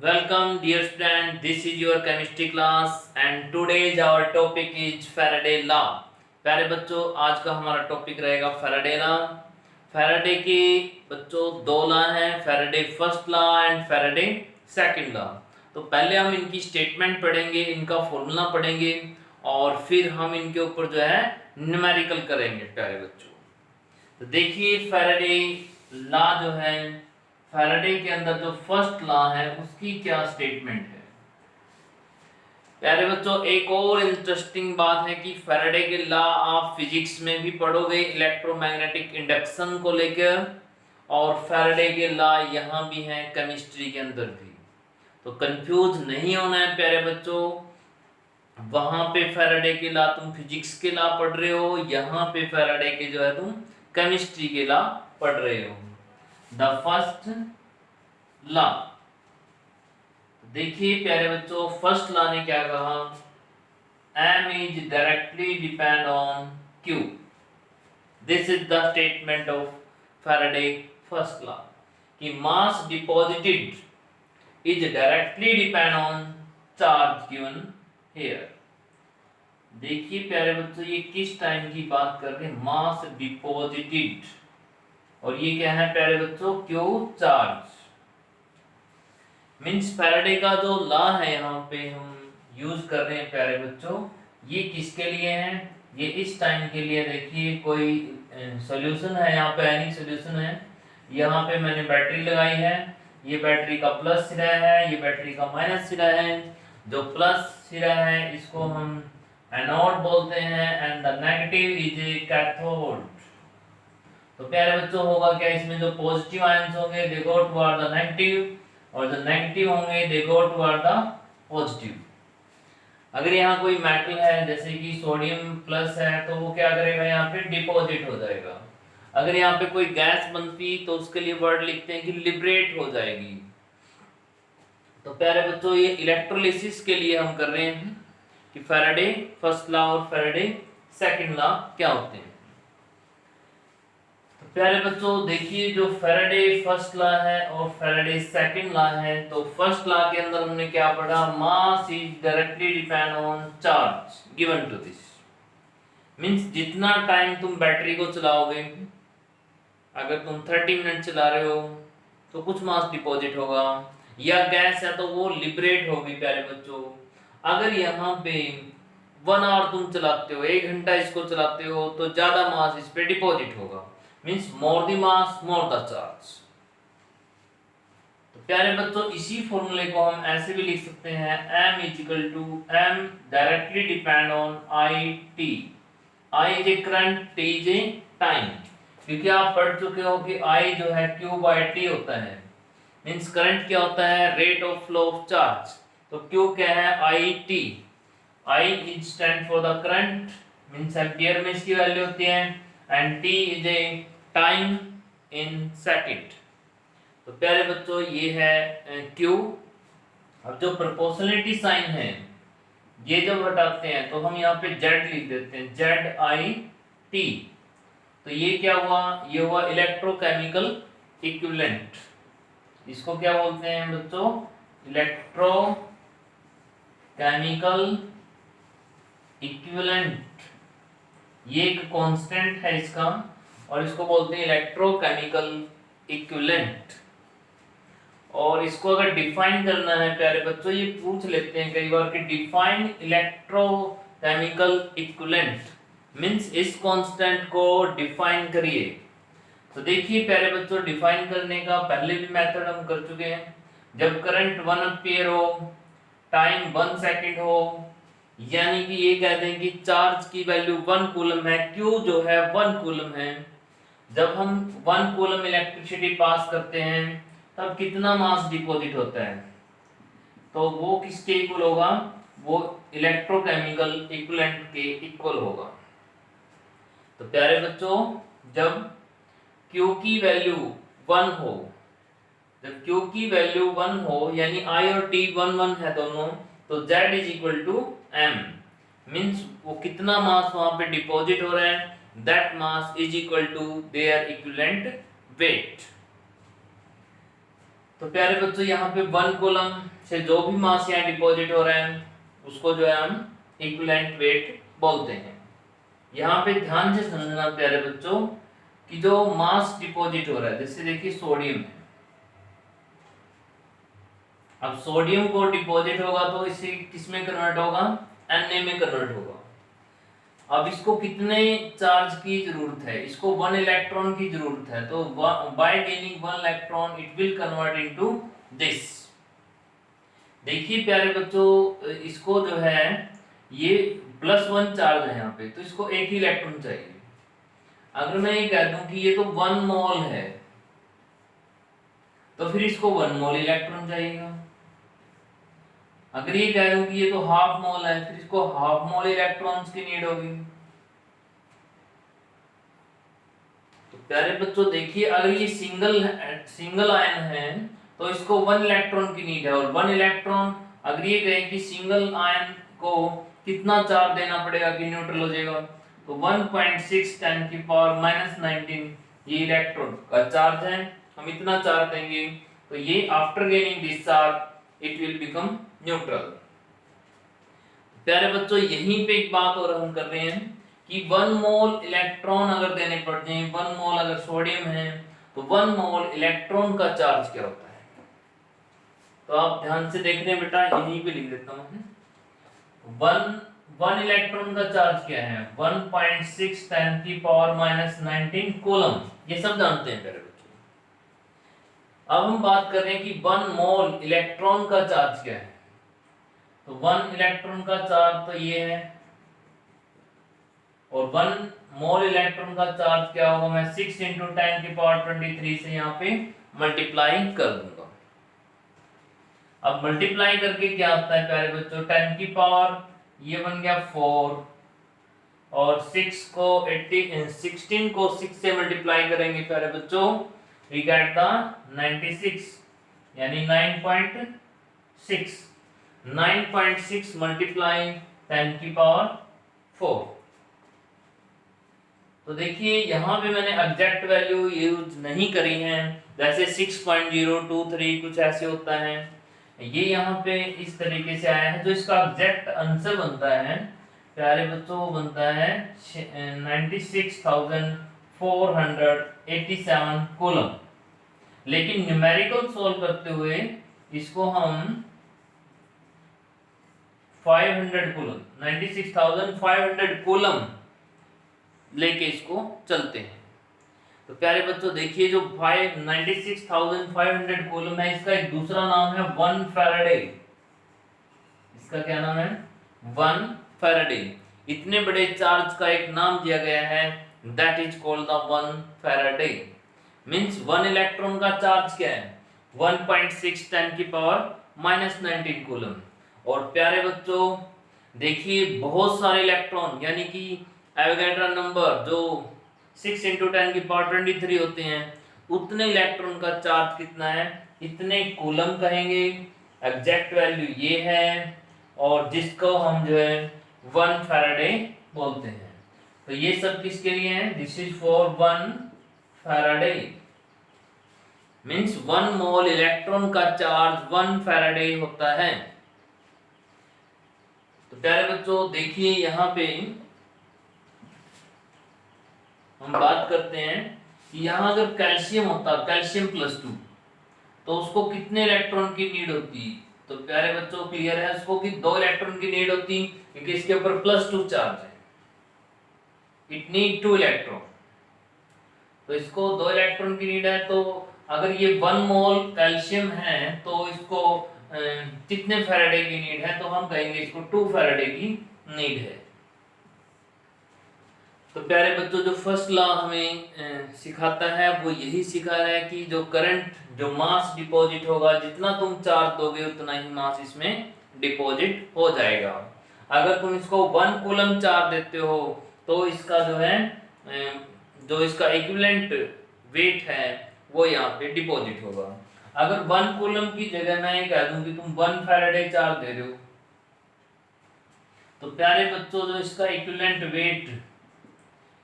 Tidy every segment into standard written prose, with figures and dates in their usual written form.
Welcome dear student, this is your chemistry class and today's our topic is Faraday law। प्यारे बच्चों, आज का हमारा टॉपिक रहेगा फैराडे लॉ। फैराडे के बच्चों दो लॉ हैं, Faraday first law and Faraday second law. तो पहले हम इनकी स्टेटमेंट पढ़ेंगे, इनका फॉर्मूला पढ़ेंगे और फिर हम इनके ऊपर जो है न्यूमेरिकल करेंगे। प्यारे बच्चों, तो देखिए फैराडे लॉ जो है, फैराडे के अंदर जो फर्स्ट लॉ है उसकी क्या स्टेटमेंट है। प्यारे बच्चों, एक और इंटरेस्टिंग बात है कि फैराडे के लॉ आप फिजिक्स में भी पढ़ोगे इलेक्ट्रोमैग्नेटिक इंडक्शन को लेकर, और फैराडे के लॉ यहाँ भी हैं केमिस्ट्री के अंदर भी। तो कंफ्यूज नहीं होना है प्यारे बच्चों, वहां पे फैराडे के लॉ तुम फिजिक्स के लॉ पढ़ रहे हो, यहाँ पे फैराडे के जो है तुम केमिस्ट्री के लॉ पढ़ रहे हो। द फर्स्ट लॉ, देखिए प्यारे बच्चों, फर्स्ट लॉ ने क्या कहा, m is directly depend on q। This is the statement of Faraday first law कि mass deposited is directly depend on charge given here. देखिए प्यारे बच्चों, ये किस टाइम की बात कर रहे हैं, मास डिपॉजिटेड, और ये क्या है प्यारे बच्चों, क्यू चार्ज। मींस फैराडे का जो लॉ है यहाँ पे हम यूज कर रहे हैं प्यारे बच्चों, ये किसके लिए है, ये इस टाइम के लिए। देखिए कोई सॉल्यूशन है यहाँ पे, एनी सॉल्यूशन है, यहाँ पे मैंने बैटरी लगाई है, ये बैटरी का प्लस सिरा है, ये बैटरी का माइनस सिरा है। जो प्लस सिरा है इसको हम एनोड बोलते हैं and the negative is a cathode. तो प्यारे बच्चों होगा क्या, इसमें जो पॉजिटिव आयंस होंगे दे गो टुवर्ड द नेगेटिव, और जो नेगेटिव होंगे दे गो टुवर्ड द पॉजिटिव। अगर यहाँ कोई मेटल है जैसे कि सोडियम प्लस है, तो वो क्या करेगा, यहाँ पे डिपॉजिट हो जाएगा। अगर यहाँ पे कोई गैस बनती तो उसके लिए वर्ड लिखते हैं कि लिबरेट हो जाएगी। तो प्यारे बच्चों, ये इलेक्ट्रोलिसिस के लिए हम कर रहे हैं कि फैराडे फर्स्ट लॉ और फैराडे सेकंड लॉ क्या होते हैं। तो प्यारे बच्चों देखिए, जो फैराडे फर्स्ट लॉ है और फैराडे सेकंड लॉ है, तो फर्स्ट लॉ के अंदर हमने क्या पढ़ा, mass is directly depend on charge given to this. Means जितना टाइम तुम बैटरी को चलाओगे, अगर तुम 30 मिनट चला रहे हो तो कुछ मास डिपॉजिट होगा, या गैस है तो वो लिबरेट होगी। प्यारे बच्चों, अगर यहाँ पे 1 आवर तुम चलाते हो, 1 घंटा इसको चलाते हो, तो ज्यादा मास इस पे डिपॉजिट होगा। Means more the mass more the charge. तो प्यारे बच्चों, इसी फॉर्मूले को हम ऐसे भी लिख सकते हैं, m is equal to m directly depend on I T. I is a current, t is a time, क्योंकि आप पढ़ चुके हो कि I जो है Q बाय T होता है। मींस करंट क्या होता है, rate of flow of charge. तो Q क्या है, IT। I is stand for the current, means ampere में इसकी वैल्यू होती है, and T is a time in second. तो प्यारे बच्चों, ये है Q। अब जो प्रोपोर्शनलिटी साइन है, ये जब हटाते हैं तो हम यहाँ पे Z लिख देते हैं, ZIT। तो ये क्या हुआ, ये हुआ इलेक्ट्रोकेमिकल इक्विवेलेंट। इसको क्या बोलते हैं बच्चों, इलेक्ट्रोकेमिकल इक्विवेलेंट। ये एक कांस्टेंट है इसका, और इसको बोलते हैं इलेक्ट्रोकेमिकल इक्विवेलेंट। और इसको अगर डिफाइन करना है प्यारे बच्चों, ये पूछ लेते हैं कई बार कि डिफाइन इलेक्ट्रोकेमिकल इक्विवेलेंट, मींस इस कांस्टेंट को डिफाइन करिए। तो देखिए प्यारे बच्चों, डिफाइन करने का पहले भी मेथड हम कर चुके हैं। जब करंट 1 एम्पियर हो, टाइम 1 सेकंड हो, यानी कि ये कहते हैं कि चार्ज की वैल्यू 1 कूलम है, Q जो है 1 कूलम है। जब हम 1 कूलम इलेक्ट्रिसिटी पास करते हैं तब कितना मास डिपॉजिट होता है, तो वो किसके इक्वल होगा, वो इलेक्ट्रोकेमिकल इक्विवेलेंट के इक्वल होगा। तो प्यारे बच्चों, जब Q की वैल्यू 1 हो, जब Q की वैल्यू 1 हो, यानी I और T 1 1 है दोनों, तो Z is equal to M। Means वो कितना मास वहां पे डिपॉजिट हो रहा है, that mass is equal to their equivalent weight. तो प्यारे बच्चों यहाँ पे 1 कूलम से जो भी मास यहाँ डिपॉजिट हो रहा है उसको जो है हम इक्विवेलेंट वेट बोलते हैं। यहाँ पे ध्यान से समझना प्यारे बच्चों कि जो मास डिपॉजिट हो रहा है, जैसे देखिए सोडियम है, अब सोडियम को डिपॉजिट होगा तो इसे किस में कन्वर्ट होगा, Na में कन्वर्ट होगा। अब इसको कितने चार्ज की जरूरत है, इसको 1 इलेक्ट्रॉन की जरूरत है, तो bye gaining 1 electron it will convert into this. देखिए प्यारे बच्चों, इसको जो है ये +1 चार्ज है यहाँ पे, तो इसको एक ही इलेक्ट्रॉन चाहिए। अगर मैं ये कह दूं कि ये तो 1 मोल है तो फिर इसको 1 मोल इलेक्ट्रॉन चाहिएगा। अगर ये कह दूं कि ये तो हाफ मोल है, फिर इसको हाफ मोल इलेक्ट्रॉन्स की नीड होगी। तो प्यारे बच्चों देखिए, अगर ये सिंगल आयन है तो इसको 1 इलेक्ट्रॉन की नीड है, और 1 इलेक्ट्रॉन अगर ये कहें कि सिंगल आयन को कितना चार्ज देना पड़ेगा कि न्यूट्रल हो जाएगा, तो 1.6 × 10⁻19 ये इलेक्ट्रॉन का चार्ज है। हम इतना चार्ज देंगे तो ये after gaining this charge it will become neutral. प्यारे बच्चों यहीं पे एक बात और हम कर रहे हैं कि 1 मोल इलेक्ट्रॉन अगर देने पड़ जाए, 1 मोल अगर सोडियम है तो 1 मोल इलेक्ट्रॉन का चार्ज क्या होता है। तो आप ध्यान से देख रहे हैं बेटा, यहीं पे लिख देता हूं। 1 इलेक्ट्रॉन का चार्ज क्या है, 1.6 × 10⁻19 कूलम, ये सब जानते हैं मेरे बच्चों। अब हम बात कर रहे हैं कि 1 मोल इलेक्ट्रॉन का चार्ज क्या है। तो 1 इलेक्ट्रॉन का चार्ज तो ये है, और 1 मोल इलेक्ट्रॉन का चार्ज क्या होगा, मैं 6 × 10⁻23 से यहाँ पे मल्टीप्लाई कर दूंगा। अब मल्टीप्लाई करके क्या आता है प्यारे बच्चों, 10 की पावर ये बन गया 4, और 16 को 6 से मल्टीप्लाई करेंगे प्यारे बच्चों, वी गेट द 96, यानी 9.6 मल्टीप्लाई 10 की पावर 4। तो देखिए यहाँ पे मैंने एग्जैक्ट वैल्यू यूज नहीं करी है, जैसे 6.023 कुछ ऐसे होता है, ये यहाँ पे इस तरीके से आया है। जो इसका एग्जैक्ट आंसर बनता है प्यारे बच्चों वो बनता है 96,487 कूलम। लेकिन न्यूमेरिकल सॉल्व करते हुए इसको हम 500 कूलम 96,500 कूलम लेके इसको चलते हैं। तो प्यारे बच्चों देखिए, जो 96,500 कूलम है, इसका एक दूसरा नाम है 1 फैराडे। इसका क्या नाम है, 1 फैराडे। इतने बड़े चार्ज का एक नाम दिया गया है, that is called the 1 Faraday. Means 1 electron का चार्ज क्या है, 1.6 10⁻19 कूलम। और प्यारे बच्चों देखिए, बहुत सारे इलेक्ट्रॉन यानी कि एवोगैड्रो नंबर जो 6 × 10⁻23 होते हैं, उतने इलेक्ट्रॉन का चार्ज कितना है, इतने कूलम कहेंगे। एग्जैक्ट वैल्यू ये है, और जिसको हम जो है 1 फैराडे बोलते हैं। तो ये सब किसके लिए है, this is for 1 Faraday. Means 1 mole electron का चार्ज 1 फैराडे होता है। तो प्यारे बच्चों देखिए, यहाँ पे हम बात करते हैं कि यहाँ अगर कैल्शियम होता, कैल्शियम +2, तो उसको कितने इलेक्ट्रॉन की नीड होती। तो प्यारे बच्चों क्लियर है उसको कि 2 इलेक्ट्रॉन की नीड होती, क्योंकि इसके ऊपर +2 चार्ज है, इट नीड 2 इलेक्ट्रॉन। तो इसको 2 इलेक्ट्रॉन की नीड है, तो अगर ये 1 मोल कैल्शियम है तो इसको कितने फैराडे की नीड है, तो हम कहेंगे इसको 2 फैराडे की नीड है। तो प्यारे बच्चों, जो फर्स्ट लॉ हमें सिखाता है वो यही सिखा रहा है कि जो करंट, जो मास डिपॉजिट होगा, जितना तुम चार्ज दोगे उतना ही मास इसमें डिपॉजिट हो जाएगा। अगर तुम इसको 1 कूलम चार्ज देते हो तो इसका जो है जो इसका इक्विवेलेंट वेट है वो यहाँ पे डिपॉजिट होगा। अगर 1 कूलम की जगह मैं ये कह दूं कि तुम 1 फैराडे चार्ज दे रहे हो, तो प्यारे बच्चों जो इसका इक्विवेलेंट वेट,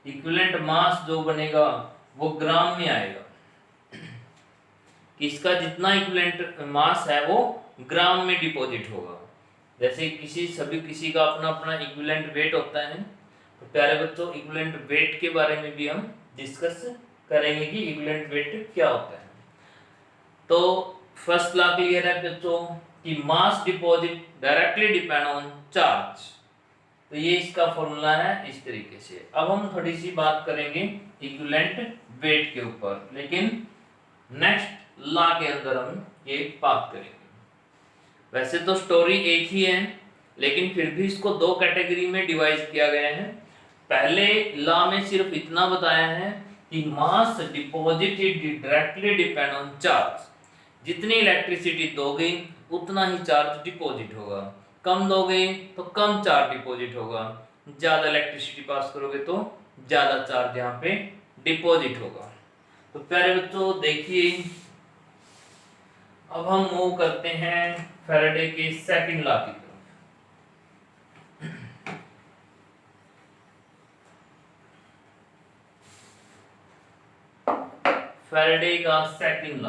इक्विवेलेंट मास जो बनेगा वो ग्राम में आएगा। कि इसका जितना इक्विवेलेंट मास है वो ग्राम में डिपॉजिट होगा। जैसे किसी का अपना अपना इक्विवेलेंट वेट होता है। तो प्यारे बच्चों इक्विवेलेंट वेट के बारे में भी हम डिस्कस करेंगे कि इक्विवेलेंट वेट क्या होता है। तो फर्स्ट लॉ क्लियर है बच्चों कि mass deposit directly depend on charge. तो ये इसका फॉर्मूला है इस तरीके से। अब हम थोड़ी सी बात करेंगे इक्विवेलेंट वेट के ऊपर, लेकिन नेक्स्ट लॉ के अंदर हम ये बात करेंगे। वैसे तो स्टोरी एक ही है, लेकिन फिर भी इसको दो कैटेगरी में डिवाइड किया गया है। पहले लॉ में सिर्फ इतना बताया है कि mass deposited directly depend on charge. जितनी इलेक्ट्रिसिटी दोगे उतना ही चार्ज डिपॉजिट होगा, कम दोगे तो कम चार्ज डिपॉजिट होगा, ज्यादा इलेक्ट्रिसिटी पास करोगे तो ज्यादा चार्ज यहाँ पे डिपॉजिट होगा। तो प्यारे बच्चों देखिए, अब हम मूव करते हैं फैराडे के सेकंड लॉ की तरफ। फैराडे का सेकंड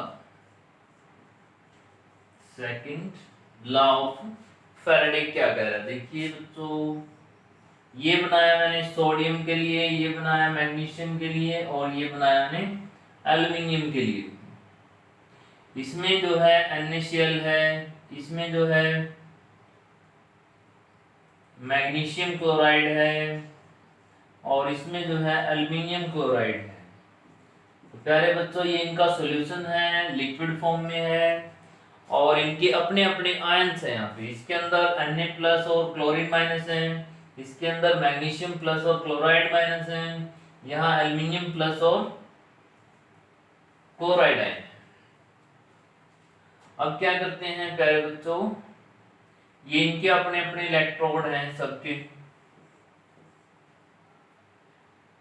लॉ ऑफ फैराडे क्या कह रहा है। देखिए बच्चों, ये बनाया मैंने सोडियम के लिए, ये बनाया मैग्नीशियम के लिए, और ये बनाया मैंने एल्युमिनियम के लिए। इसमें जो है NaCl है, इसमें जो है मैग्नीशियम क्लोराइड है, और इसमें जो है एल्युमिनियम क्लोराइड है। तो प्यारे बच्चों ये इनका सॉल्यूशन है, लिक्विड फॉर्म में है, और इनके अपने अपने आयंस हैं। यहाँ पे इसके अंदर Na+ और क्लोरीन माइनस है, इसके अंदर मैग्नीशियम प्लस और क्लोराइड माइनस है, यहाँ एल्युमिनियम प्लस और क्लोराइड आयन है। अब क्या करते हैं प्यारे बच्चों, ये इनके अपने अपने इलेक्ट्रोड हैं सबके,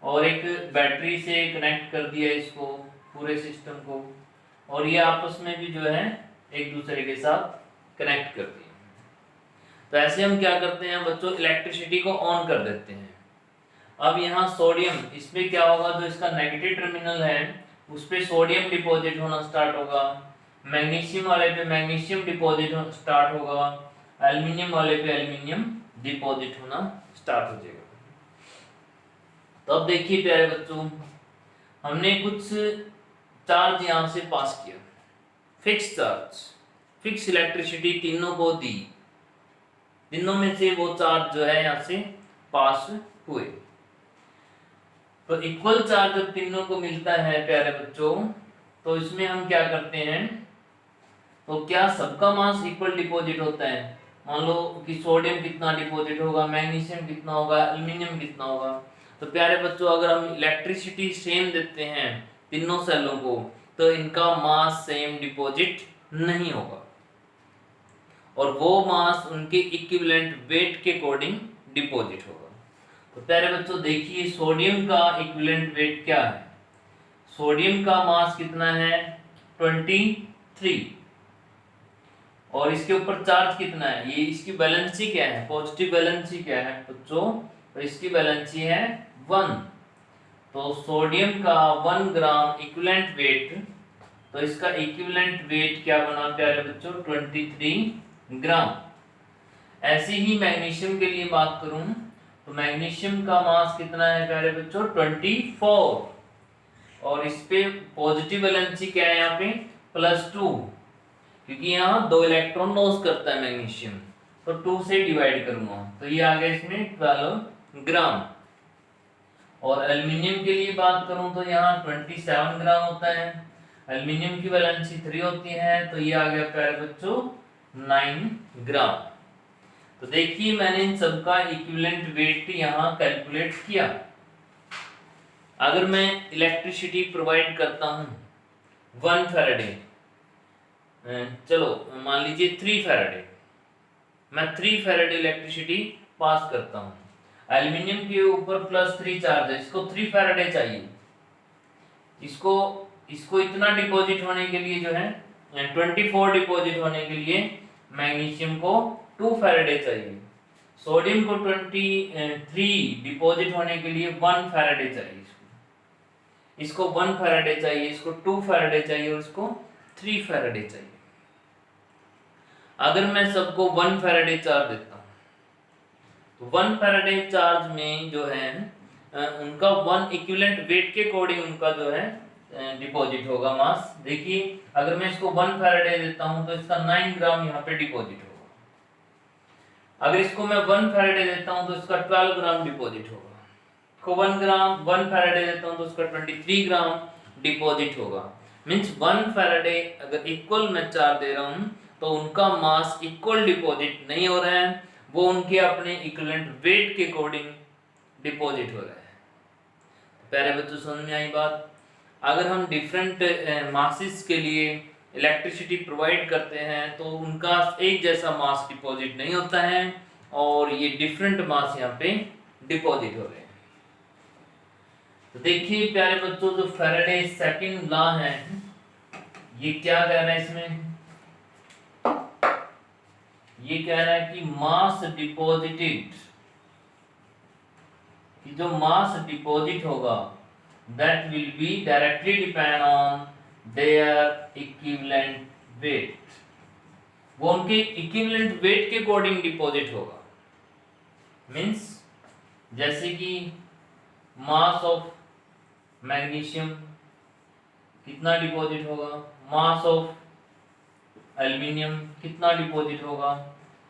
और एक बैटरी से कनेक्ट कर दिया इसको पूरे सिस्टम को, और ये आपस में भी जो है एक दूसरे के साथ कनेक्ट कर दिया। तो ऐसे हम क्या करते हैं बच्चों, इलेक्ट्रिसिटी को ऑन कर देते हैं। अब यहाँ सोडियम, इसमें क्या होगा, जो इसका नेगेटिव टर्मिनल है उस पे सोडियम डिपॉजिट होना स्टार्ट होगा, मैग्नीशियम वाले पे मैग्नीशियम डिपॉजिट स्टार्ट होगा, एल्युमिनियम वाले पे एल्युमिनियम डिपॉजिट होना स्टार्ट हो जाएगा। तो अब देखिए प्यारे बच्चों, हमने कुछ चार्ज यहाँ से पास किया, फिक्स चार्ज, फिक्स इलेक्ट्रिसिटी तीनों को दी, तीनों में से वो चार्ज जो है यहाँ से पास हुए। तो इक्वल चार्ज जब तीनों को मिलता है प्यारे बच्चों, तो इसमें हम क्या करते हैं, तो क्या सबका मास इक्वल डिपॉजिट होता है। मान लो कि सोडियम कितना डिपॉजिट होगा, मैग्नीशियम कितना होगा, एल्युमिनियम कितना होगा। तो प्यारे बच्चों अगर हम इलेक्ट्रिसिटी सेम देते हैं तीनों सेलों को, तो इनका मास सेम डिपॉजिट नहीं होगा, और वो मास उनके इक्विवेलेंट वेट के अकॉर्डिंग डिपॉजिट होगा। तो प्यारे बच्चों देखिए, सोडियम का इक्विवेलेंट वेट क्या है। सोडियम का मास कितना है 23, और इसके ऊपर चार्ज कितना है, ये इसकी बैलेंसी क्या है, पॉजिटिव बैलेंसी क्या है बच्चों, तो इसकी बैलेंसी है 1। तो सोडियम का 1 ग्राम इक्विवेलेंट वेट, तो इसका इक्विवेलेंट वेट क्या बना प्यारे बच्चों 23 ग्राम। ऐसे ही मैग्नीशियम के लिए बात करूं, तो मैग्नीशियम का मास कितना है प्यारे बच्चों 24, और इस पे पॉजिटिव वैलेंसी क्या है यहाँ पे +2, क्योंकि यहाँ 2 इलेक्ट्रॉन लॉस करता है मैग्नीशियम, तो 2 से डिवाइड करूंगा, तो ये आ गया इसमें 12 ग्राम। और एल्युमिनियम के लिए बात करूं तो यहाँ 27 ग्राम होता है, एल्युमिनियम की वैलेंसी 3 होती है, तो ये आ गया प्यारे बच्चों 9 ग्राम। तो देखिए मैंने इन सबका इक्विवेलेंट वेट यहाँ कैलकुलेट किया। अगर मैं इलेक्ट्रिसिटी प्रोवाइड करता हूँ 1 फैराडे, चलो मान लीजिए 3 फैराडे, मैं 3 फैराडे इलेक्ट्रिसिटी पास करता हूँ, एल्युमिनियम के ऊपर +3 चार्ज है, इसको 3 फैराडे चाहिए, इसको इतना डिपॉजिट होने के लिए जो है 24 डिपॉजिट होने के लिए मैग्नीशियम को 2 फैराडे चाहिए, सोडियम को 23 डिपॉजिट होने के लिए 1 फैराडे चाहिए, इसको 1 फैराडे चाहिए, इसको 2 फैराडे चाहिए, और इसको 3 फैराडे चाहिए। अगर मैं सबको 1 फैराडे चार्ज देता हूँ तो 1 फैराडे चार्ज में जो है उनका 1 इक्विवेलेंट वेट के अकॉर्डिंग उनका जो है डिपॉजिट होगा मास। देखिए अगर मैं इसको 1 फैराडे देता हूं तो इसका 9 ग्राम यहाँ पे डिपॉजिट होगा। अगर इसको मैं 1 फैराडे देता हूं तो इसका 12 ग्राम डिपॉजिट होगा। को 1 फैराडे देता हूं तो उसका 23 ग्राम डिपॉजिट होगा। मींस 1 फैराडे अगर इक्वल मैं चार्ज दे रहा हूं तो उनका मास इक्वल डिपॉजिट नहीं हो रहा है, वो उनके अपने इक्विवेलेंट वेट के अकॉर्डिंग डिपॉजिट हो रहा है। प्यारे बच्चों समझ में आई बात। अगर हम डिफरेंट मासेस के लिए इलेक्ट्रिसिटी प्रोवाइड करते हैं तो उनका एक जैसा मास डिपॉजिट नहीं होता है और ये डिफरेंट मास यहाँ पे डिपॉजिट हो रहे हैं। तो देखिए प्यारे बच्चों जो फैराडे सेकंड लॉ है ये क्या कह रहा है, इसमें ये कह रहा है कि मास डिपॉजिटेड, कि जो मास डिपॉजिट होगा that will be directly depend on their equivalent weight, वो उनके इक्विवेलेंट वेट के अकॉर्डिंग डिपॉजिट होगा। मींस जैसे कि मास ऑफ मैग्नीशियम कितना डिपॉजिट होगा, मास ऑफ एल्युमिनियम कितना डिपॉजिट होगा,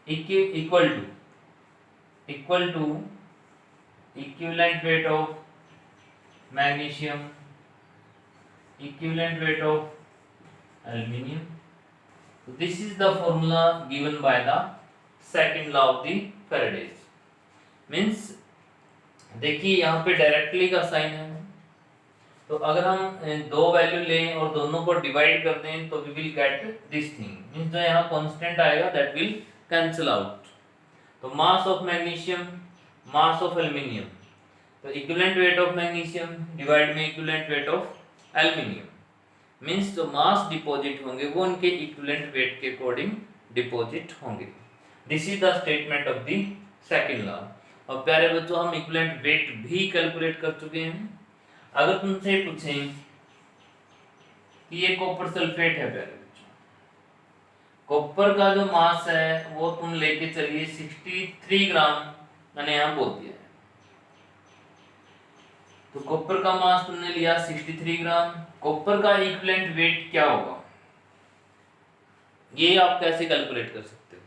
equal to equivalent weight of magnesium equivalent weight of aluminium. So this is the formula given by the second law of the Faraday's. Means देखिए यहाँ पे directly का sign है, तो अगर हम दो वैल्यू लें और दोनों को डिवाइड कर दें तो we will get this thing. Means जो यहाँ कांस्टेंट आएगा दैट विल कैंसिल आउट। तो mass of magnesium, mass of aluminium, तो equivalent weight of magnesium divide में equivalent weight of aluminium. Means जो मास डिपॉजिट होंगे वो उनके इक्विवेलेंट वेट के अकॉर्डिंग डिपॉजिट होंगे। This is the statement of the second law. और प्यारे बच्चों हम इक्विवेलेंट वेट भी कैलकुलेट कर चुके हैं। अगर तुमसे पूछें कि ये कॉपर सल्फेट है, प्यारे बच्चों कॉपर का जो मास है वो तुम लेके चलिए 63 ग्राम, मैंने यहाँ बोल दिया है। तो कॉपर का मास तुमने लिया 63 ग्राम, कॉपर का इक्विवेलेंट वेट क्या होगा ये आप कैसे कैलकुलेट कर सकते हो?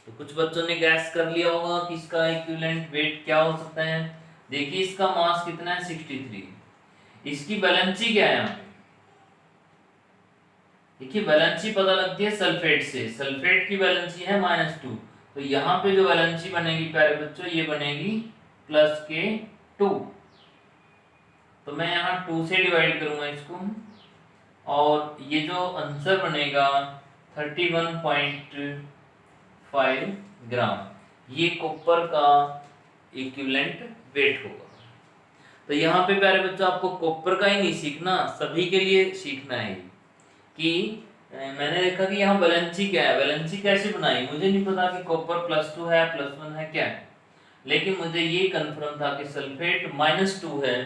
तो कुछ बच्चों ने गैस कर लिया होगा कि इसका इक्विवेलेंट वेट क्या हो सकता है। देखिए इसका मास कितना है 63, इसकी वैलेंसी क्या है यहाँ पे, देखिए वैलेंसी पता लगती है सल्फेट से, सल्फेट की वैलेंसी है -2, तो यहाँ पे जो वैलेंसी बनेगी प्यारे बच्चों ये बनेगी +K2। तो मैं यहाँ 2 से डिवाइड करूंगा इसको और ये जो आंसर बनेगा 31.5 ग्राम, ये कॉपर का इक्विवेलेंट वेट होगा। तो यहाँ पे प्यारे बच्चों आपको कॉपर का ही नहीं सीखना, सभी के लिए सीखना है कि मैंने देखा कि यहाँ वैलेंसी क्या है, वैलेंसी कैसे बनाई, मुझे नहीं पता कि कॉपर +2 है +1 है क्या है, लेकिन मुझे ये कंफर्म था कि सल्फेट -2 है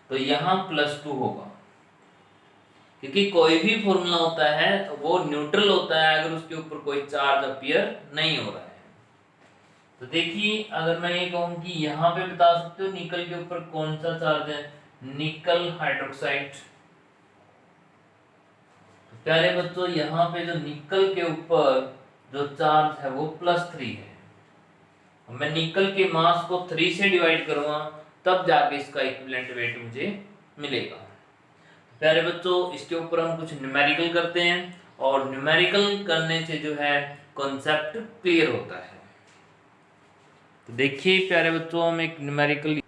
तो यहाँ +2 होगा, क्योंकि कोई भी फॉर्मूला होता है वो न्यूट्रल होता है अगर उसके ऊपर कोई चार्ज अपीयर नहीं हो रहा है। तो देखिए अगर मैं ये कहूँ कि यहाँ पे बता सकते हो निकल के ऊपर कौन सा चार्ज है, निकल हाइड्रोक्साइड। तो प्यारे बच्चों यहाँ पे जो निकल के ऊपर जो चार्ज है वो +3 है। मैं निकल के मास को 3 से डिवाइड करूंगा तब जाके इसका इक्विवेलेंट वेट मुझे मिलेगा। प्यारे बच्चों इसके ऊपर हम कुछ न्यूमेरिकल करते हैं और न्यूमेरिकल करने से जो है कॉन्सेप्ट क्लियर होता है। तो देखिए प्यारे बच्चों हम एक न्यूमेरिकल,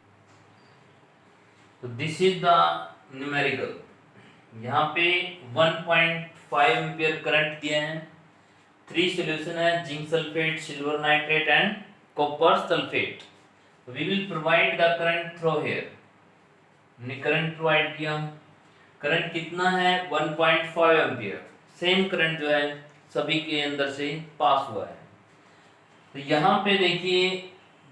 तो दिस इज द न्यूमेरिकल, यहाँ पे 1.5 एम्पियर करंट दिया है, 3 सॉल्यूशन है zinc sulphate, silver nitrate and copper sulphate. We will provide the current through here। हमने करंट प्रोवाइड किया, करंट कितना है 1.5 एम्पियर, सेम करंट जो है सभी के अंदर से पास हुआ है। तो यहाँ पे देखिए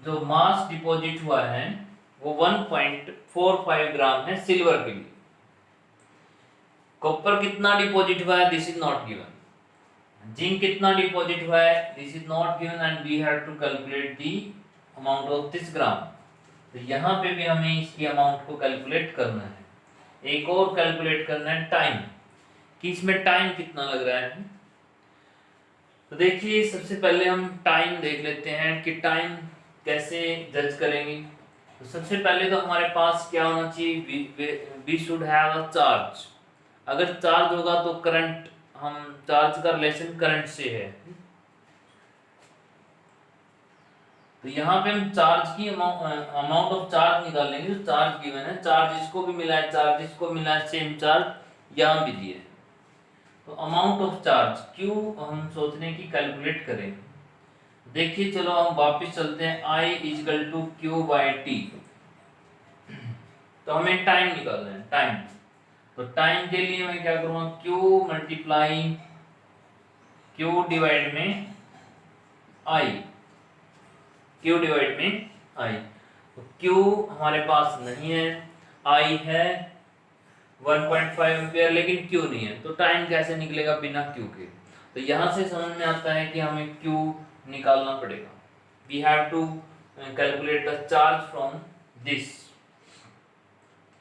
जो मास डिपॉजिट हुआ है वो 1.45 ग्राम है सिल्वर के लिए। कॉपर कितना डिपॉजिट हुआ है, this is not given. Zinc कितना डिपॉजिट हुआ है, this is not given and we have to calculate the amount of this gram. तो यहाँ पे भी हमें इसकी अमाउंट को कैलकुलेट करना है। एक और कैलकुलेट करना है टाइम, कि इसमें टाइम कितना लग रहा है। तो देखिए सबसे पहले हम टाइम देख लेते हैं कि टाइम कैसे जज करेंगे। तो सबसे पहले तो हमारे पास क्या होना चाहिए, we should have a charge. अगर चार्ज होगा तो करंट, हम चार्ज का रिलेशन करंट से है। तो यहाँ पे हम चार्ज की अमाउंट ऑफ चार्ज निकालेंगे। जो चार्ज गिवन है, चार्ज इसको भी मिला है, चार्ज इसको मिला है, सेम चार्ज यहाँ भी दिए। तो अमाउंट ऑफ चार्ज क्यू हम सोच रहे हैं कि कैलकुलेट करें। देखिए चलो हम वापस चलते हैं, I is equal to Q by T. तो हमें टाइम निकालना है, टाइम। तो टाइम के लिए मैं क्या करूँगा, क्यू मल्टीप्लाई क्यू डिवाइड में आई, क्यू डिवाइड में आई। तो क्यू हमारे पास नहीं है, आई है 1.5 एम्पियर, लेकिन क्यू नहीं है। तो टाइम कैसे निकलेगा बिना क्यू के। तो यहाँ से समझ में आता है कि हमें क्यू निकालना पड़ेगा। We have to calculate the charge from this.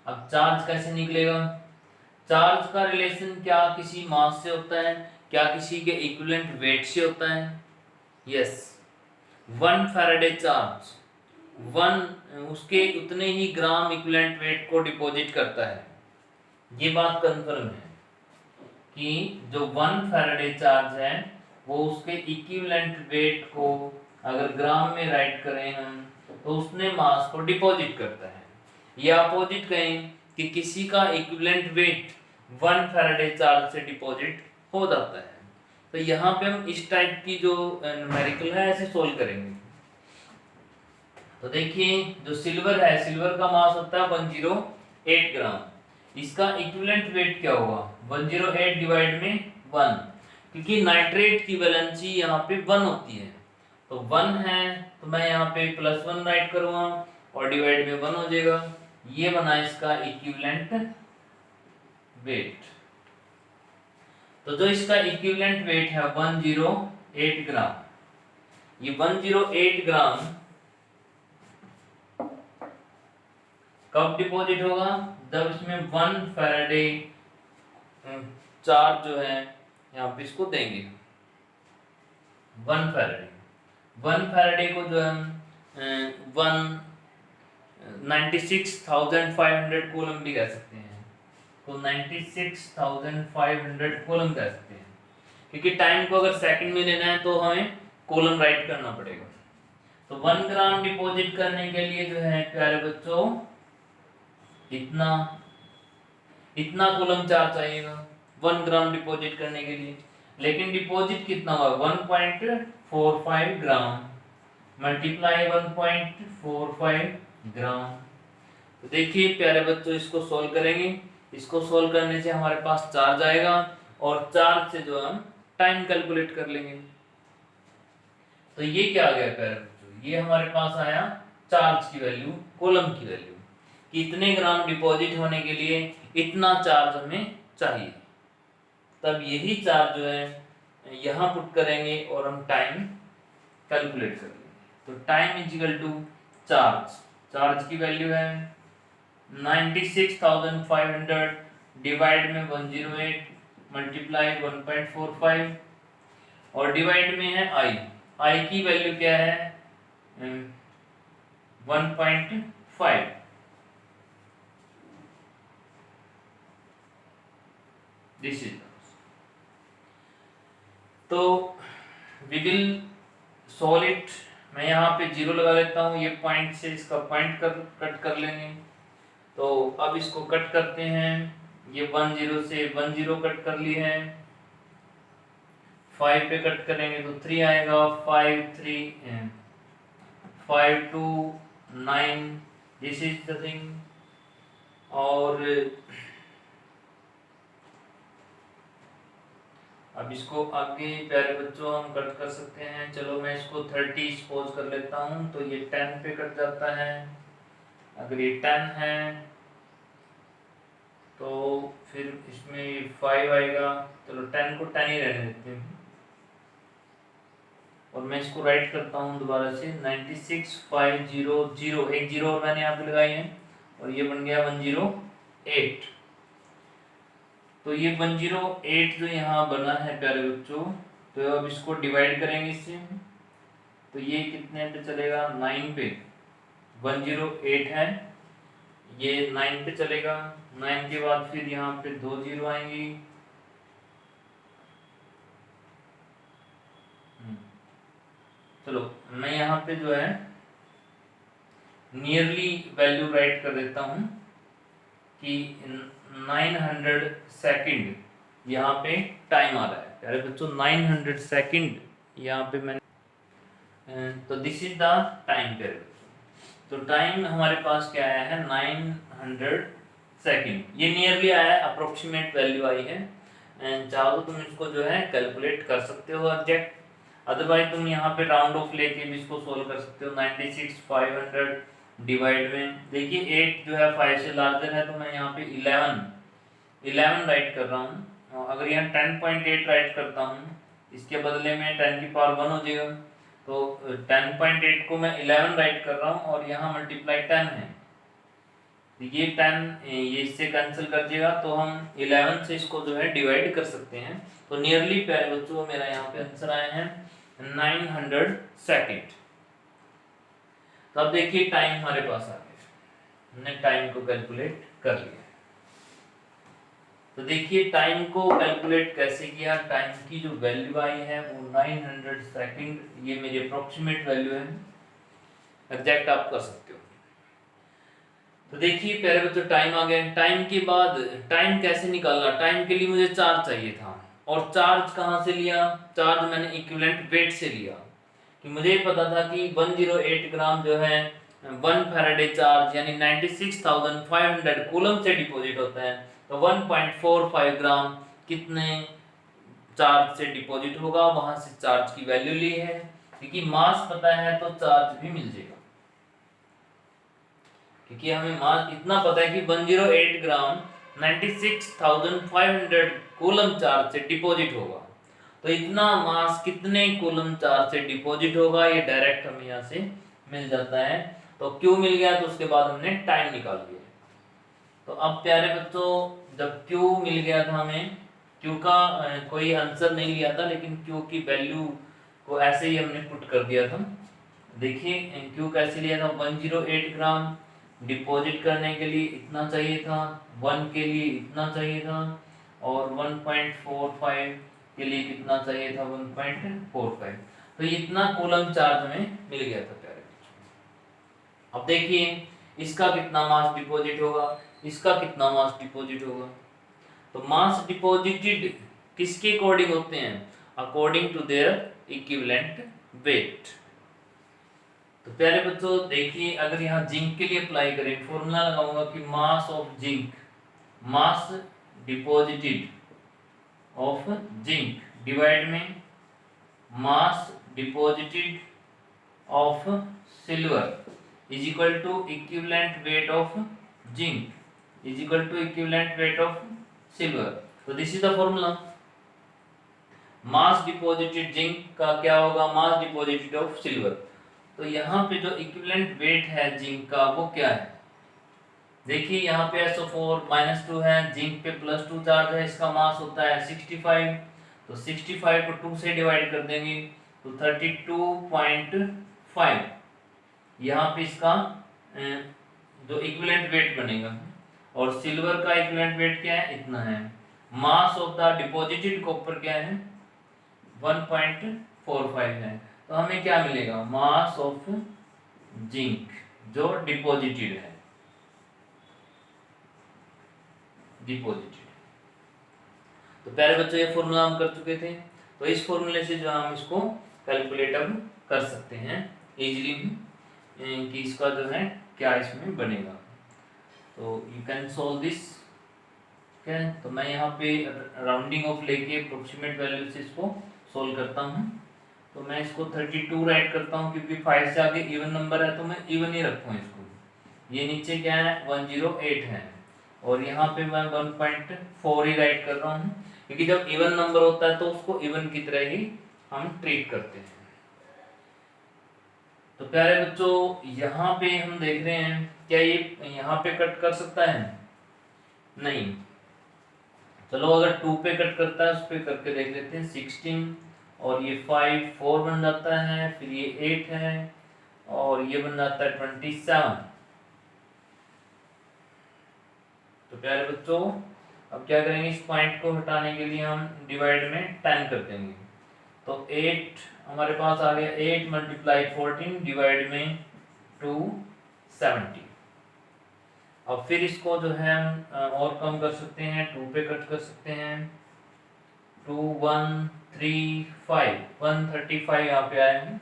अब चार्ज कैसे निकलेगा, चार्ज का रिलेशन क्या किसी मास से होता है, क्या किसी के इक्विवेलेंट वेट से होता है। यस, 1 फैराडे चार्ज उसके उतने ही ग्राम इक्विवेलेंट वेट को डिपॉजिट करता है। ये बात कंफर्म है कि जो 1 फैराडे चार्ज है वो उसके इक्विवेलेंट वेट को अगर ग्राम में राइट करें हम, तो उसने मास को डिपॉजिट करता है। या अपोजिट कहें कि किसी का इक्विवेलेंट वेट 1 फैराडे चार्ज से डिपॉजिट हो जाता है। तो यहाँ पे हम इस टाइप की जो न्यूमेरिकल है ऐसे सोल्व करेंगे। तो देखिए जो सिल्वर है, सिल्वर का मास होता है 108 ग्राम। इसका इक्विवेलेंट वेट क्या होगा, 108 डिवाइड में 1, क्योंकि नाइट्रेट की वैलेंसी यहाँ पे 1 होती है। तो 1 है तो मैं यहाँ पे +1 राइट करूँगा और डिवाइड में 1 हो जाएगा। ये बना इसका इक्विवेलेंट वेट। तो जो इसका इक्विवेलेंट वेट है 108 ग्राम। ये 108 ग्राम कब डिपॉजिट होगा, जब इसमें 1 फैराडे चार्ज जो है यहाँ पे इसको देंगे। 1 फैराडे को जो हम 96,500 कूलम भी कह सकते हैं। तो 96,500 कूलम कह सकते हैं, क्योंकि टाइम को अगर सेकंड में लेना है तो हमें कूलम राइट करना पड़ेगा। तो 1 ग्राम डिपॉजिट करने के लिए जो है प्यारे बच्चों इतना कूलम चार्ज चाहिएगा 1 ग्राम डिपॉजिट करने के लिए। लेकिन डिपॉजिट कितना हुआ, 1.45 ग्राम मल्टीप्लाई 1.45 ग्राम। तो देखिए प्यारे बच्चों इसको सोल्व करेंगे। इसको सोल्व करने से हमारे पास चार्ज आएगा और चार्ज से जो हम टाइम कैलकुलेट कर लेंगे। तो ये क्या आ गया प्यारे बच्चों, ये हमारे पास आया चार्ज की वैल्यू, कूलम की वैल्यू, कि इतने ग्राम डिपॉजिट होने के लिए इतना चार्ज हमें चाहिए। तब यही चार्ज जो है यहाँ पुट करेंगे और हम टाइम कैलकुलेट कर लेंगे। तो time is equal to charge, charge की वैल्यू है 96,500 डिवाइड में 108 मल्टीप्लाई 1.45 और डिवाइड में है आई की वैल्यू क्या है 1.5। दिस इज, तो वी विल सॉल्व इट। मैं यहाँ पे 0 लगा लेता हूँ, ये पॉइंट से इसका पॉइंट कट कर लेंगे। तो अब इसको कट करते हैं, ये 10 से 10 कट कर लिए हैं, 5 पे कट करेंगे तो 3 आएगा, 5 3 5 2 9, दिस इज द थिंग। और अब इसको आगे प्यारे बच्चों हम कट कर सकते हैं। चलो मैं इसको 30 सपोज कर लेता हूँ, तो ये 10 पे कट जाता है। अगर ये 10 है तो फिर इसमें 5 आएगा, चलो 10 को 10 ही रहने देते हैं। और मैं इसको राइट करता हूँ दोबारा से 96500, एक जीरो और मैंने यहाँ पे लगाई है और ये बन गया 108। तो ये 108 जो यहाँ बना है प्यारे बच्चों, तो अब इसको डिवाइड करेंगे इससे, तो ये कितने पे चलेगा 9 पे, 108 है, ये 9 पे चलेगा। 9 के बाद फिर यहाँ पे 2 जीरो आएंगी, चलो मैं यहाँ पे जो है नियरली वैल्यू राइट कर देता हूँ कि 900 सेकंड यहाँ पे टाइम आ रहा है प्यारे बच्चों, 900 सेकंड यहाँ पे मैंने, तो दिस इज द टाइम प्यारे बच्चों। तो टाइम हमारे पास क्या आया है 900 सेकंड, ये नियरली आया है, अप्रोक्सीमेट वैल्यू आई है। एंड चाहो तो तुम इसको जो है कैलकुलेट कर सकते हो एग्जैक्ट, अदरवाइज तुम यहाँ पे राउंड ऑफ लेके भी इसको सोल्व कर सकते हो। 96,500 डिवाइड में, देखिए 8 जो है 5 से लार्जर है, तो मैं यहाँ पे 11 राइट कर रहा हूँ। अगर यहाँ 10.8 राइट करता हूँ, इसके बदले में 10 की पावर 1 हो जाएगा, तो 10.8 को मैं 11 राइट कर रहा हूँ और यहाँ मल्टीप्लाई 10 है, ये 10 ये इससे कैंसिल कर देगा, तो हम 11 से इसको जो है डिवाइड कर सकते हैं। तो नियरली प्यारे बच्चों मेरा यहाँ पे आंसर आए हैं 900 सेकंड। तो अब देखिए टाइम हमारे पास आ गया, हमने टाइम को कैलकुलेट कर लिया। तो देखिए टाइम को कैलकुलेट कैसे किया, टाइम की जो वैल्यू आई है वो 900 सेकंड, ये मेरी अप्रोक्सीमेट वैल्यू है, एग्जैक्ट आप कर सकते हो। तो देखिए प्यारे बच्चों टाइम आ गया। टाइम के बाद टाइम कैसे निकालना, टाइम के लिए मुझे चार्ज चाहिए था, और चार्ज कहाँ से लिया, चार्ज मैंने इक्विवेलेंट वेट से लिया, कि मुझे पता था कि 108 ग्राम जो है 1 फैराडे चार्ज यानी 96,500 कूलम से डिपॉजिट होता है, तो 1.45 ग्राम कितने चार्ज से डिपॉजिट होगा, वहां से चार्ज की वैल्यू ली है, क्योंकि मास पता है तो चार्ज भी मिल जाएगा, क्योंकि हमें मास इतना पता है कि 108 ग्राम 96,500 कूलम चार्ज से डिपॉजिट होगा, तो इतना मास कितने कूलम चार्ज से डिपॉजिट होगा ये डायरेक्ट हमें यहाँ से मिल जाता है। तो क्यू मिल गया, तो उसके बाद हमने टाइम निकाल लिया। तो अब प्यारे बच्चों जब क्यू मिल गया था हमें, क्यू का कोई आंसर नहीं लिया था, लेकिन क्यू की वैल्यू को ऐसे ही हमने पुट कर दिया था। देखिए क्यू कैसे लिया था, 108 ग्राम डिपॉजिट करने के लिए इतना चाहिए था, 1 के लिए इतना चाहिए था, और 1.45 के लिए कितना चाहिए था 1.45, तो इतना कूलम चार्ज हमें मिल गया था प्यारे बच्चों। अब देखिए इसका कितना मास डिपॉजिट होगा, इसका कितना मास डिपॉजिट होगा, तो मास डिपॉजिटेड किसके अकॉर्डिंग होते हैं, according to their equivalent weight. तो प्यारे बच्चों देखिए अगर यहाँ जिंक के लिए अप्लाई करें, फॉर्मूला लगाऊंगा कि mass of zinc, mass deposited of zinc divide में mass deposited of silver is equal to equivalent weight of zinc is equal to equivalent weight of silver. तो this is the formula, mass deposited zinc का क्या होगा, मास deposited of silver. तो यहाँ पे जो equivalent weight है जिंक का वो क्या है, देखिए यहाँ पे SO4 -2 है, जिंक पे +2 चार्ज है, इसका मास होता है 65, तो 65 को 2 से डिवाइड कर देंगे तो 32.5, यहाँ पे इसका जो इक्विवेलेंट वेट बनेगा। और सिल्वर का इक्विवेलेंट वेट क्या है, इतना है। Mass of the deposited copper क्या है 1.45 है, तो हमें क्या मिलेगा, मास ऑफ जिंक जो डिपॉजिटेड है, डिपॉजिटेड। तो प्यारे बच्चों ये फॉर्मूला हम कर चुके थे, तो इस फॉर्मूले से जो हम इसको कैलकुलेट अब कर सकते हैं इजीली कि इसका जो है क्या इसमें बनेगा। तो यू कैन सोल्व दिस, क्या है, तो मैं यहाँ पे राउंडिंग ऑफ लेके अप्रोक्सीमेट वैल्यू से इसको सोल्व करता हूँ। तो मैं इसको 32 राइट करता हूँ, क्योंकि 5 से आगे इवन नंबर है तो मैं इवन ही रखूँ इसको। ये नीचे क्या है 108 है, और यहाँ पे मैं 1.4 ही राइट कर रहा हूँ, क्योंकि जब इवन नंबर होता है तो उसको इवन की तरह ही हम ट्रीट करते हैं। तो प्यारे बच्चों यहाँ पे हम देख रहे हैं, क्या ये यहाँ पे कट कर सकता है? नहीं। चलो अगर 2 पे कट करता है, उस पे करके देख लेते हैं। 16 और ये 5 4 बन जाता है, फिर ये 8 है और ये बन जाता है 27। तो प्यारे बच्चों अब क्या करेंगे, इस पॉइंट को हटाने के लिए हम डिवाइड में 10 कर देंगे। तो 8 हमारे पास आ गया, 8 मल्टीप्लाई 14 डिवाइड में 270। अब फिर इसको जो है हम और कम कर सकते हैं, 2 पे कट कर सकते हैं। 2 1 3 5 135 यहाँ पे आए हैं।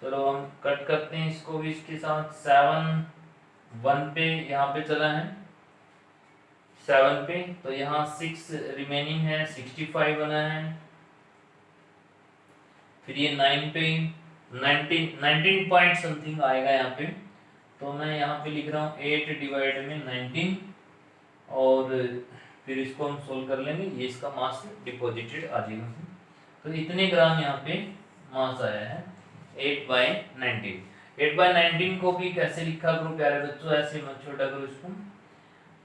चलो हम कट करते हैं इसको भी इसके साथ। 7 1 पे यहाँ पे चला है, 7 पे, तो यहाँ 6 रिमेनिंग है, 65 बना है। फिर ये 9 पे 19 पॉइंट समथिंग आएगा यहाँ पे। तो मैं यहाँ पे लिख रहा हूँ 8 डिवाइड में 19 और फिर इसको हम सोल्व कर लेंगे, ये इसका मास डिपॉजिटेड आ जाएगा। तो इतने ग्राम यहाँ पे मास आया है 8/19। 8/19 को भी कैसे लिखा करो प्यारे बच्चों, ऐसे मत छोटा करो इसको।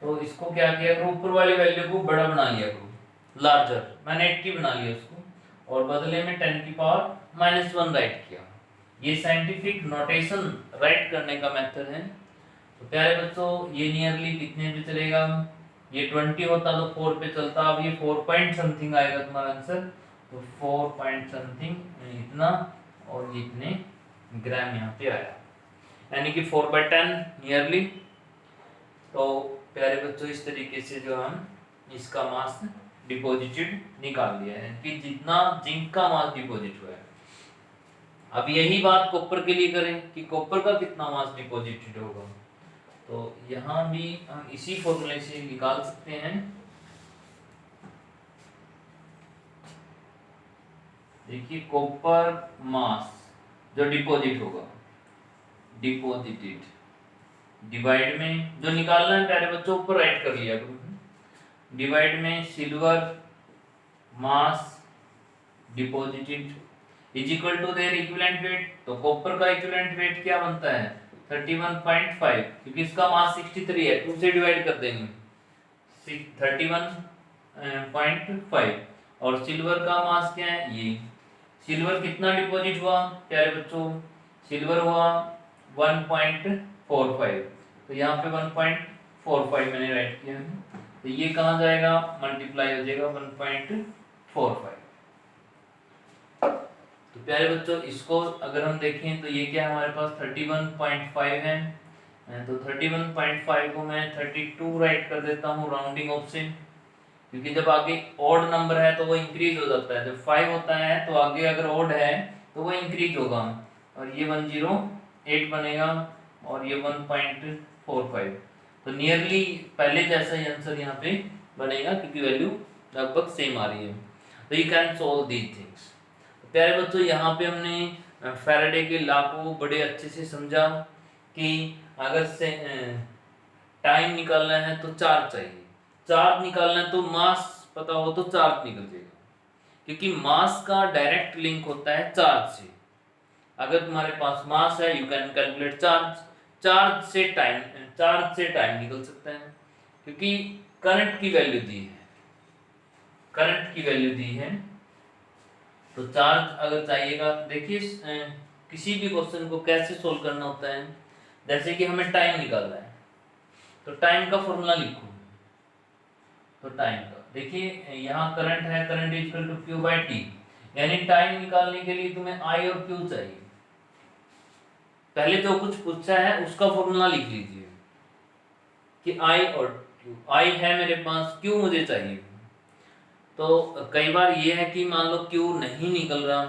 तो इसको क्या किया करो, ऊपर वाली वैल्यू को बड़ा बना लिया करो, लार्जर। मैंने 80 बना लिया उसको और बदले में 10 की पावर -1 राइट किया। ये साइंटिफिक नोटेशन राइट करने का मेथड है। तो प्यारे बच्चों ये नियरली कितने पे चलेगा, ये 20 होता तो 4 पे चलता, अब ये 4 पॉइंट समथिंग आएगा तुम्हारा आंसर। तो 4 पॉइंट समथिंग इतना और ये इतने ग्राम यहाँ पे आया, यानी कि 4/10 नियरली। तो प्यारे बच्चों इस तरीके से जो हम इसका मास डिपॉजिटेड निकाल लिया है कि जितना जिंक का मास डिपॉजिट हुआ है। अब यही बात कॉपर के लिए करें कि कॉपर का कितना मास डिपॉजिटेड होगा। तो यहाँ भी हम इसी फॉर्मूले से निकाल सकते हैं। देखिए कॉपर मास जो डिपॉजिट होगा, डिपॉजिटेड डिवाइड में जो निकालना है प्यारे बच्चों ऊपर राइट कर लिया करो, डिवाइड में silver mass deposited is equal to their equivalent weight. तो कॉपर का इक्विवेलेंट वेट क्या बनता है 31.5, क्योंकि इसका मास 63 है, 2 से डिवाइड कर देंगे 31.5। और सिल्वर का मास क्या है, ये सिल्वर कितना डिपॉजिट हुआ प्यारे बच्चों, सिल्वर हुआ 1.45। तो यहाँ पे 1.45 मैंने राइट किया है, तो ये कहाँ जाएगा, मल्टीप्लाई हो जाएगा 1.45। तो प्यारे बच्चों इसको अगर हम देखें तो ये क्या है हमारे पास 31.5 है। तो 31.5 को मैं 32 राइट कर देता हूँ राउंडिंग ऑफ से, क्योंकि जब आगे ऑड नंबर है तो वो इंक्रीज हो जाता है। जब 5 होता है तो आगे अगर ऑड है तो वो इंक्रीज होगा, और ये 108 बनेगा और ये 1.45। तो नियरली पहले जैसा ही आंसर यहाँ पे बनेगा, क्योंकि वैल्यू लगभग सेम आ रही है। तो you can solve these things. प्यारे बच्चों यहाँ पे हमने फैराडे के लॉ को बड़े अच्छे से समझा कि अगर से टाइम निकालना है तो चार्ज चाहिए, चार्ज निकालना है तो मास पता हो तो चार्ज निकल जाएगा, क्योंकि मास का डायरेक्ट लिंक होता है चार्ज से। अगर तुम्हारे पास मास है you can calculate charge, charge से टाइम निकल सकता है, क्योंकि करंट की वैल्यू दी है, करंट की वैल्यू दी है। तो चार्ज अगर चाहिएगा, देखिए किसी भी क्वेश्चन को कैसे सोल्व करना होता है, जैसे कि हमें टाइम निकालना है तो टाइम का फॉर्मूला लिखो। तो टाइम का देखिए यहाँ करंट है, current is equal to Q/T, यानी टाइम निकालने के लिए तुम्हें I और Q चाहिए। पहले जो कुछ पूछा है उसका फॉर्मूला लिख लीजिए कि I और Q, I है मेरे पास, Q मुझे चाहिए। तो कई बार ये है कि मान लो Q नहीं निकल रहा,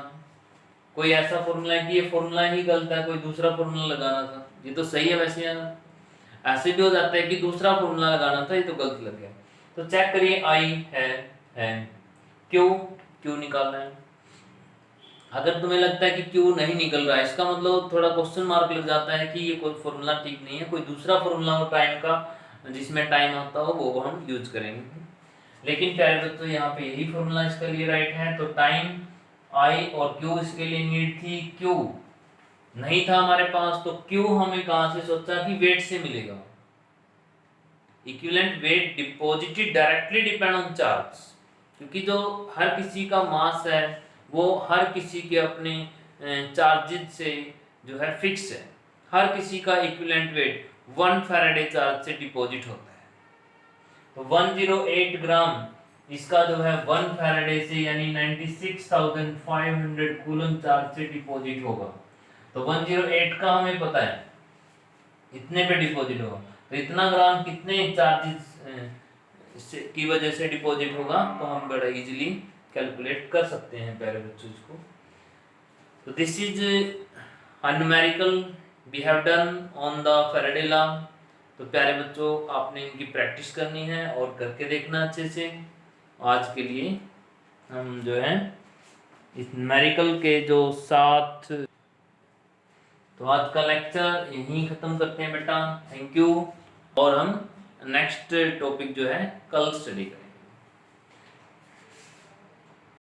कोई ऐसा फॉर्मूला है कि ये फॉर्मूला ही गलत है, कोई दूसरा फॉर्मूला लगाना था, ये तो सही है वैसे है। ऐसे भी हो जाता है कि दूसरा फॉर्मूला लगाना था, ये तो गलत लग गया। तो चेक करिए I है, Q निकालना है। अगर तुम्हें लगता है कि क्यू नहीं निकल रहा है, इसका मतलब थोड़ा क्वेश्चन मार्क लग जाता है कि ये कोई फॉर्मूला ठीक नहीं है, कोई दूसरा फॉर्मूला हो टाइम का जिसमें टाइम आता हो वो हम यूज करेंगे। लेकिन प्यारे बच्चों यहाँ पे यही फॉर्मूला इसके लिए राइट है। तो टाइम आई और क्यू इसके लिए नीड थी, क्यू नहीं था हमारे पास, तो क्यू हमें कहां से सोचा कि वेट से मिलेगा। Equivalent weight deposited directly depend on charge, क्योंकि जो हर किसी का मास है वो हर किसी के अपने चार्जेस से जो है फिक्स है। हर किसी का इक्विवेलेंट वेट 1 फैराडे चार्ज से डिपॉजिट होता है। तो 108 ग्राम इसका जो है 1 फैराडे से यानी 96,500 कूलम चार्ज से डिपॉजिट होगा। तो 108 का हमें पता है इतने पे डिपॉजिट होगा, तो इतना ग्राम कितने चार्जेस की वजह से डिपॉजिट होगा, तो हम बड़ा इजीली कैलकुलेट कर सकते हैं प्यारे बच्चों इसको। तो this is numerical we have done on the Faraday law. तो प्यारे बच्चों आपने इनकी प्रैक्टिस करनी है और करके देखना अच्छे से। आज के लिए हम जो है इस न्यूमेरिकल के जो 7, तो आज का लेक्चर यहीं खत्म करते हैं बेटा, थैंक यू। और हम नेक्स्ट टॉपिक जो है कल स्टडी करेंगे।